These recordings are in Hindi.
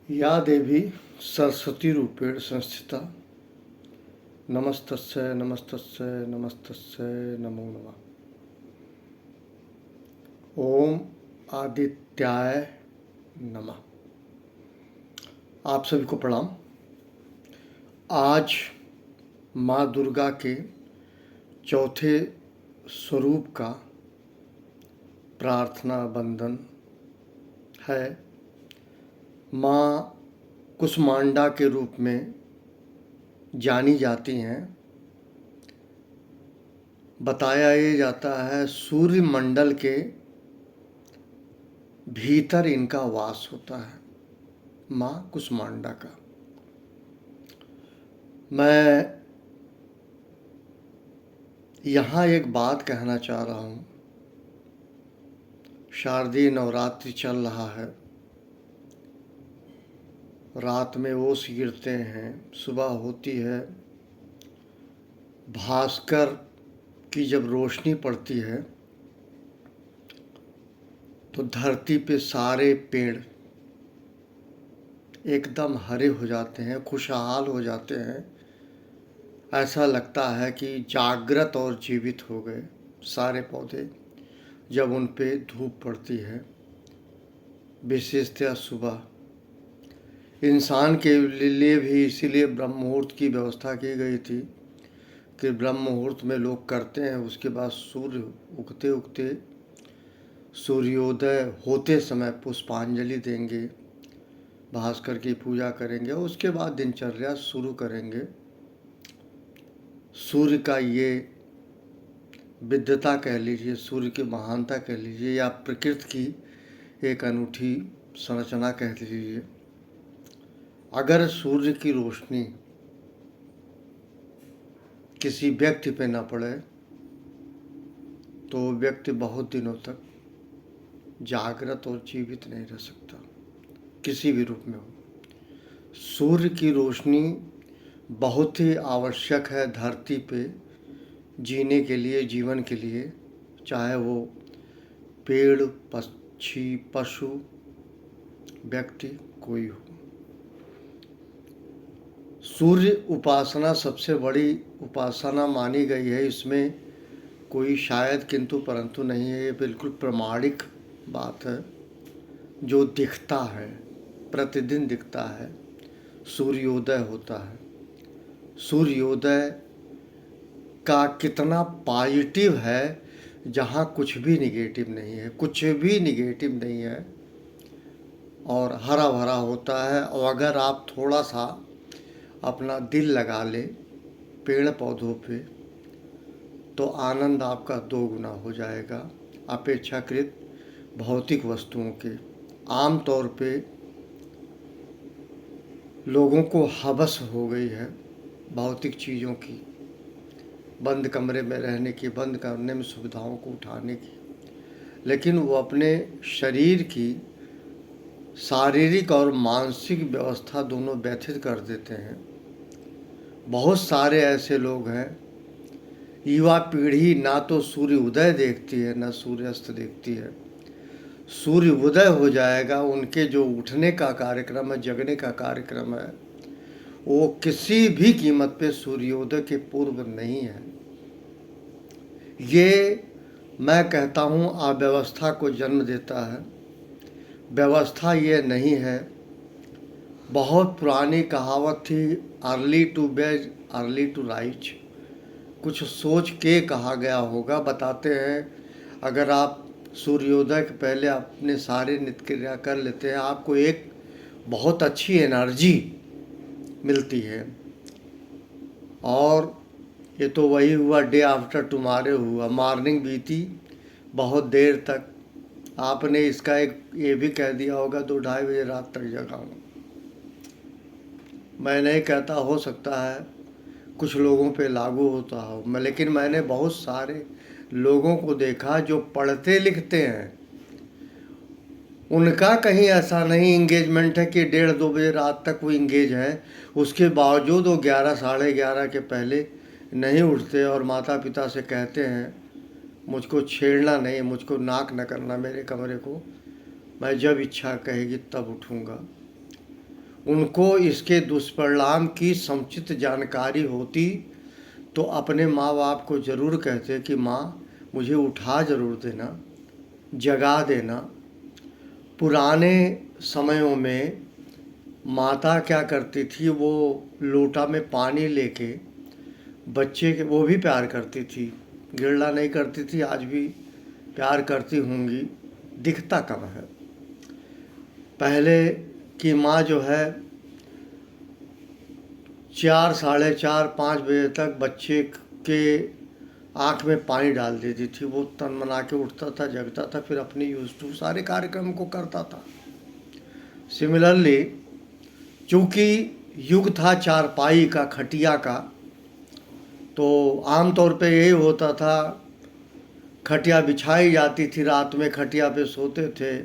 या देवी सरस्वती रूपेण संस्थिता नमस्तस्यै नमस्तस्यै नमस्तस्यै नमो नमः। ओम आदित्याय नमः। आप सभी को प्रणाम। आज माँ दुर्गा के चौथे स्वरूप का प्रार्थना बंदन है। माँ कुष्मांडा के रूप में जानी जाती हैं। बताया ये जाता है सूर्य मंडल के भीतर इनका वास होता है, माँ कुष्मांडा का। मैं यहाँ एक बात कहना चाह रहा हूँ। शारदीय नवरात्रि चल रहा है, रात में ओस गिरते हैं, सुबह होती है, भास्कर की जब रोशनी पड़ती है तो धरती पे सारे पेड़ एकदम हरे हो जाते हैं, खुशहाल हो जाते हैं। ऐसा लगता है कि जागृत और जीवित हो गए सारे पौधे जब उन पे धूप पड़ती है, विशेषतः सुबह। इंसान के लिए भी इसीलिए ब्रह्म मुहूर्त की व्यवस्था की गई थी कि ब्रह्म मुहूर्त में लोग करते हैं। उसके बाद सूर्य उगते उगते सूर्योदय होते समय पुष्पांजलि देंगे, भास्कर की पूजा करेंगे, उसके बाद दिनचर्या शुरू करेंगे। सूर्य का ये विद्यता कह लीजिए, सूर्य की महानता कह लीजिए, या प्रकृति की एक अनूठी संरचना कह लीजिए। अगर सूर्य की रोशनी किसी व्यक्ति पे न पड़े तो व्यक्ति बहुत दिनों तक जागृत और जीवित नहीं रह सकता, किसी भी रूप में हो। सूर्य की रोशनी बहुत ही आवश्यक है धरती पे जीने के लिए, जीवन के लिए, चाहे वो पेड़, पक्षी, पशु, व्यक्ति कोई हो। सूर्य उपासना सबसे बड़ी उपासना मानी गई है। इसमें कोई शायद किंतु परंतु नहीं है। ये बिल्कुल प्रमाणिक बात है जो दिखता है, प्रतिदिन दिखता है। सूर्योदय होता है। सूर्योदय का कितना पॉजिटिव है, जहाँ कुछ भी निगेटिव नहीं है, कुछ भी निगेटिव नहीं है, और हरा भरा होता है। और अगर आप थोड़ा सा अपना दिल लगा ले पेड़ पौधों पे तो आनंद आपका 2 गुना हो जाएगा अपेक्षाकृत भौतिक वस्तुओं के। आम तौर पे लोगों को हवस हो गई है भौतिक चीज़ों की, बंद कमरे में रहने की, बंद करने में सुविधाओं को उठाने की, लेकिन वो अपने शरीर की शारीरिक और मानसिक व्यवस्था दोनों व्यथित कर देते हैं। बहुत सारे ऐसे लोग हैं, युवा पीढ़ी ना तो सूर्य उदय देखती है ना सूर्यास्त देखती है। सूर्य उदय हो जाएगा, उनके जो उठने का कार्यक्रम है, जगने का कार्यक्रम है, वो किसी भी कीमत पे सूर्योदय के पूर्व नहीं है। ये मैं कहता हूँ अव्यवस्था को जन्म देता है। व्यवस्था ये नहीं है। बहुत पुरानी कहावत थी, early to bed early to rise. कुछ सोच के कहा गया होगा। बताते हैं अगर आप सूर्योदय के पहले अपने सारे नित्य क्रिया कर लेते हैं, आपको एक बहुत अच्छी एनर्जी मिलती है। और ये तो वही हुआ, डे आफ्टर टुमारो हुआ, मॉर्निंग बीती बहुत देर तक। आपने इसका एक ये भी कह दिया होगा 2-2:30 बजे रात तक जगा हूँ। मैं नहीं कहता, हो सकता है कुछ लोगों पे लागू होता हो, लेकिन मैंने बहुत सारे लोगों को देखा जो पढ़ते लिखते हैं, उनका कहीं ऐसा नहीं इंगेजमेंट है कि 1:30-2 बजे रात तक वो इंगेज है। उसके बावजूद वो 11-11:30 के पहले नहीं उठते और माता पिता से कहते हैं मुझको छेड़ना नहीं, मुझको नाक न करना मेरे कमरे को, मैं जब इच्छा कहेगी तब उठूँगा। उनको इसके दुष्परिणाम की समुचित जानकारी होती तो अपने माँ बाप को ज़रूर कहते कि माँ मुझे उठा ज़रूर देना, जगा देना। पुराने समयों में माता क्या करती थी, वो लोटा में पानी लेके बच्चे के, वो भी प्यार करती थी, गिरला नहीं करती थी, आज भी प्यार करती होंगी, दिखता कम है। पहले की माँ जो है 4, साढ़े 4, 5 बजे तक बच्चे के आँख में पानी डाल देती थी। वो तन मना के उठता था, जगता था, फिर अपनी यूज टू सारे कार्यक्रम को करता था। सिमिलरली चूँकि युग था चारपाई का, खटिया का, तो आम तौर पे यही होता था, खटिया बिछाई जाती थी, रात में खटिया पे सोते थे।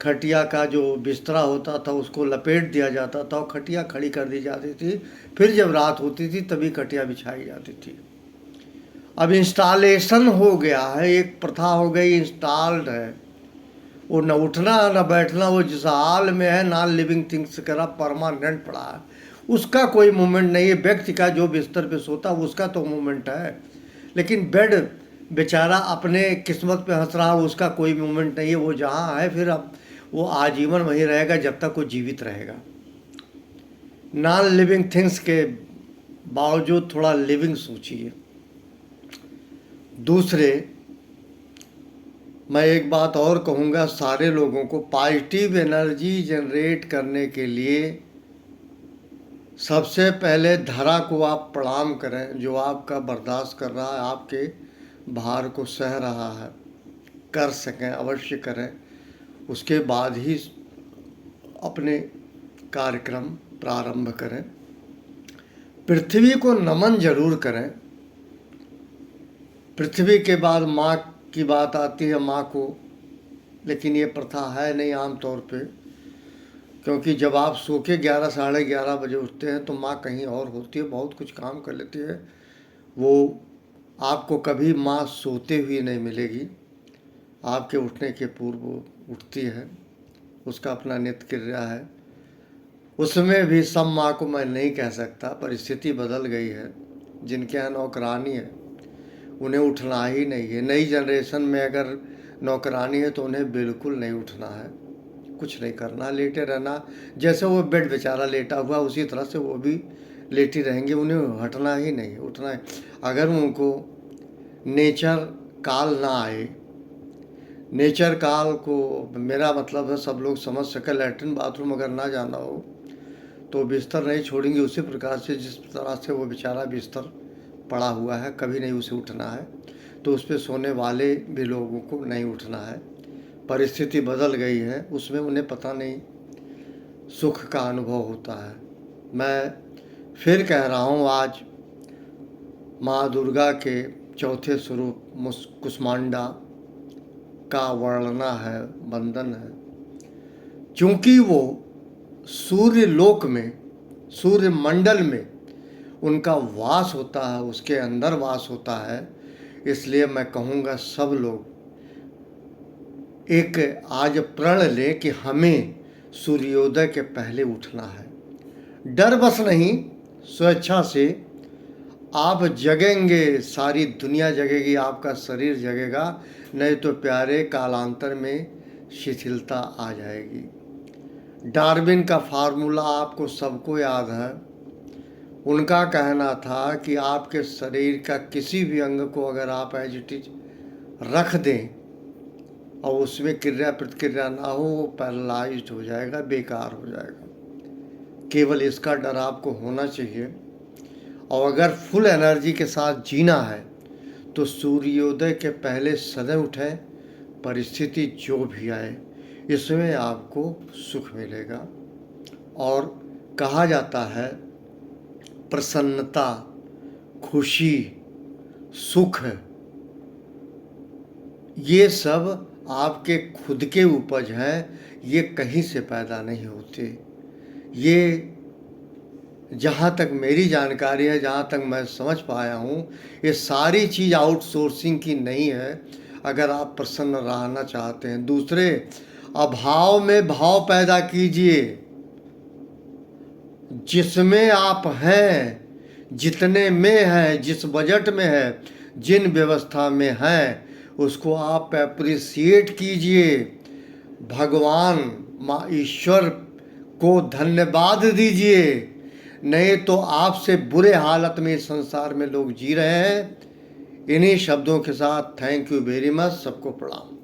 खटिया का जो बिस्तरा होता था उसको लपेट दिया जाता था और खटिया खड़ी कर दी जाती थी। फिर जब रात होती थी तभी खटिया बिछाई जाती थी। अब इंस्टॉलेशन हो गया है, एक प्रथा हो गई, इंस्टॉल्ड है। वो न उठना न बैठना, वो जिस हाल में है, नॉन लिविंग थिंग्स करा परमानेंट पड़ा है, उसका कोई मूवमेंट नहीं है। व्यक्ति का जो बिस्तर पे सोता उसका तो मूवमेंट है, लेकिन बेड बेचारा अपने किस्मत पे हंस रहा, उसका कोई मूवमेंट नहीं है। वो जहाँ है फिर अब वो आजीवन वहीं रहेगा जब तक वो जीवित रहेगा। नॉन लिविंग थिंग्स के बावजूद थोड़ा लिविंग सोचिए। दूसरे, मैं एक बात और कहूँगा सारे लोगों को, पॉजिटिव एनर्जी जनरेट करने के लिए सबसे पहले धरा को आप प्रणाम करें, जो आपका बर्दाश्त कर रहा है, आपके भार को सह रहा है। कर सकें अवश्य करें, उसके बाद ही अपने कार्यक्रम प्रारंभ करें। पृथ्वी को नमन जरूर करें। पृथ्वी के बाद माँ की बात आती है, माँ को, लेकिन ये प्रथा है नहीं आम तौर पे, क्योंकि जब आप सो के 11, साढ़े 11 बजे उठते हैं तो माँ कहीं और होती है, बहुत कुछ काम कर लेती है। वो आपको कभी माँ सोते हुए नहीं मिलेगी, आपके उठने के पूर्व उठती है, उसका अपना नित्य क्रिया है। उसमें भी सब माँ को मैं नहीं कह सकता, परिस्थिति बदल गई है। जिनके यहाँ नौकरानी है उन्हें उठना ही नहीं है। नई जनरेशन में अगर नौकरानी है तो उन्हें बिल्कुल नहीं उठना है, कुछ नहीं करना, लेटे रहना। जैसे वो बेड बेचारा लेटा हुआ उसी तरह से वो भी लेटी रहेंगे, उन्हें हटना ही नहीं, उठना है। अगर उनको नेचर काल ना आए, नेचर काल को मेरा मतलब है सब लोग समझ सके, लैट्रिन बाथरूम अगर ना जाना हो तो बिस्तर नहीं छोड़ेंगे उसी प्रकार से जिस तरह से वो बेचारा बिस्तर पड़ा हुआ है, कभी नहीं उसे उठना है। तो उस पर सोने वाले भी लोगों को नहीं उठना है। परिस्थिति बदल गई है, उसमें उन्हें पता नहीं सुख का अनुभव होता है। मैं फिर कह रहा हूँ, आज माँ दुर्गा के चौथे स्वरूप कुष्मांडा का वर्णना है, बंधन है। क्योंकि वो सूर्य लोक में, सूर्य मंडल में उनका वास होता है, उसके अंदर वास होता है, इसलिए मैं कहूँगा सब लोग एक आज प्रण लें कि हमें सूर्योदय के पहले उठना है। डर बस नहीं, स्वेच्छा से आप जगेंगे, सारी दुनिया जगेगी, आपका शरीर जगेगा, नहीं तो प्यारे कालांतर में शिथिलता आ जाएगी। डार्विन का फार्मूला आपको सबको याद है। उनका कहना था कि आपके शरीर का किसी भी अंग को अगर आप एज इट इज रख दें और उसमें क्रिया प्रतिक्रिया ना हो, वो पैरालाइज्ड हो जाएगा, बेकार हो जाएगा। केवल इसका डर आपको होना चाहिए। और अगर फुल एनर्जी के साथ जीना है तो सूर्योदय के पहले सदैव उठें, परिस्थिति जो भी आए इसमें आपको सुख मिलेगा। और कहा जाता है प्रसन्नता, खुशी, सुख, ये सब आपके खुद के उपज हैं, ये कहीं से पैदा नहीं होते। ये जहाँ तक मेरी जानकारी है, जहाँ तक मैं समझ पाया हूँ, ये सारी चीज़ आउटसोर्सिंग की नहीं है। अगर आप प्रसन्न रहना चाहते हैं, दूसरे अभाव में भाव पैदा कीजिए। जिसमें आप हैं, जितने में हैं, जिस बजट में है, जिन व्यवस्था में हैं, उसको आप अप्रिसिएट कीजिए। भगवान माँ ईश्वर को धन्यवाद दीजिए। नहीं तो आपसे बुरे हालत में इस संसार में लोग जी रहे हैं। इन्हीं शब्दों के साथ थैंक यू वेरी मच। सबको प्रणाम।